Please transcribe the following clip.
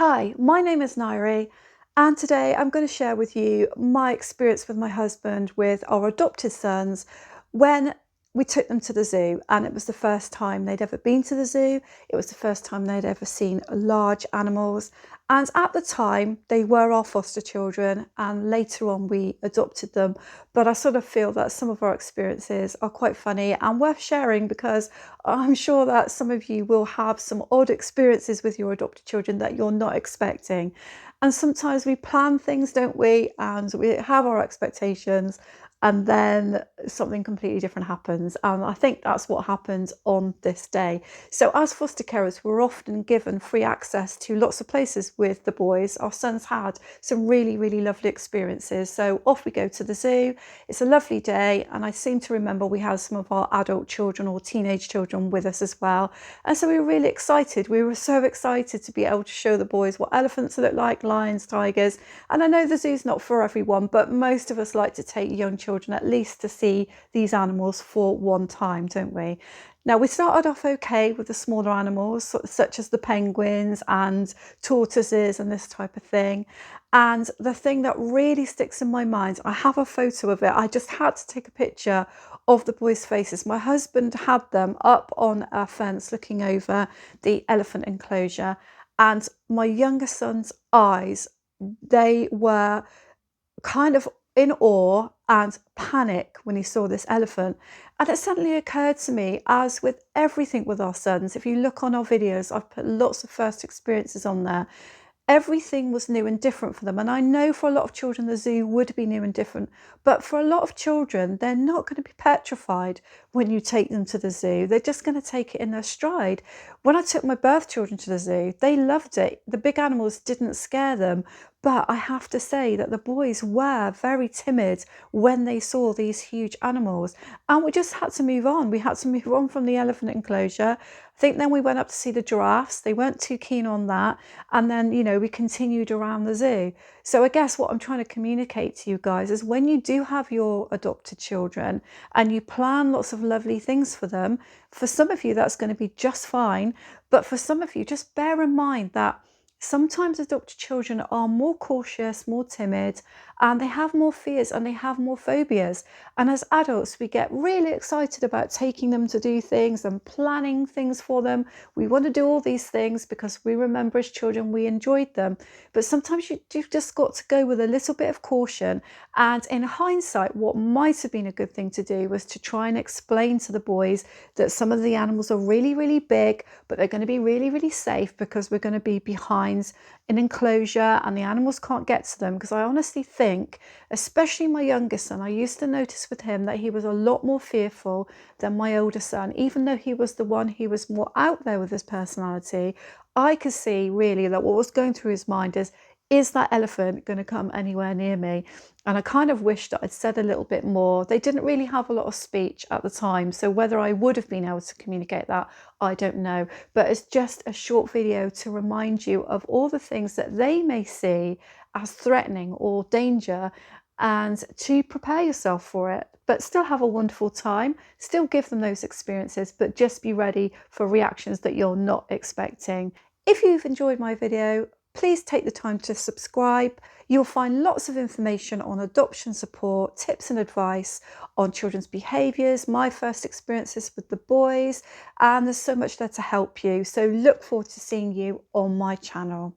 Hi, my name is Nairi, and today I'm going to share with you my experience with my husband with our adopted sons when we took them to the zoo. And it was the first time they'd ever been to the zoo. It was the first time they'd ever seen large animals. And at the time, they were our foster children, and later on, we adopted them. But I sort of feel that some of our experiences are quite funny and worth sharing because I'm sure that some of you will have some odd experiences with your adopted children that you're not expecting. And sometimes we plan things, don't we? And we have our expectations, and then something completely different happens. And I think that's what happened on this day. So, as foster carers, we're often given free access to lots of places with the boys. Our sons had some really, really lovely experiences. So, off we go to the zoo. It's a lovely day, and I seem to remember we had some of our adult children or teenage children with us as well. And so we were really excited. We were so excited to be able to show the boys what elephants look like, lions, tigers. And I know the zoo's not for everyone, but most of us like to take young children at least to see these animals for one time, don't we? Now, we started off okay with the smaller animals, such as the penguins and tortoises and this type of thing. And the thing that really sticks in my mind, I have a photo of it. I just had to take a picture of the boys' faces. My husband had them up on a fence looking over the elephant enclosure. And my younger son's eyes, they were kind of in awe and panic when he saw this elephant. And it suddenly occurred to me, as with everything with our sons, if you look on our videos, I've put lots of first experiences on there. Everything was new and different for them. And I know for a lot of children, the zoo would be new and different. But for a lot of children, they're not going to be petrified when you take them to the zoo. They're just going to take it in their stride. When I took my birth children to the zoo, they loved it. The big animals didn't scare them. But I have to say that the boys were very timid when they saw these huge animals. And we just had to move on. We had to move on from the elephant enclosure. I think then we went up to see the giraffes. They weren't too keen on that. And then, we continued around the zoo. So I guess what I'm trying to communicate to you guys is when you do have your adopted children and you plan lots of lovely things for them, for some of you, that's going to be just fine. But for some of you, just bear in mind that sometimes adopted children are more cautious, more timid, and they have more fears and they have more phobias. And as adults, we get really excited about taking them to do things and planning things for them. We want to do all these things because we remember as children we enjoyed them. But sometimes you've just got to go with a little bit of caution. And in hindsight, what might have been a good thing to do was to try and explain to the boys that some of the animals are really, really big, but they're going to be really, really safe because we're going to be behind an enclosure and the animals can't get to them. Because I honestly think, especially my youngest son, I used to notice with him that he was a lot more fearful than my older son. Even though he was the one who was more out there with his personality, I could see really that what was going through his mind is that elephant going to come anywhere near me? And I kind of wish that I'd said a little bit more. They didn't really have a lot of speech at the time, so whether I would have been able to communicate that, I don't know. But it's just a short video to remind you of all the things that they may see as threatening or danger, and to prepare yourself for it, but still have a wonderful time, still give them those experiences, but just be ready for reactions that you're not expecting. If you've enjoyed my video, please take the time to subscribe. You'll find lots of information on adoption support, tips and advice on children's behaviours, my first experiences with the boys, and there's so much there to help you. So look forward to seeing you on my channel.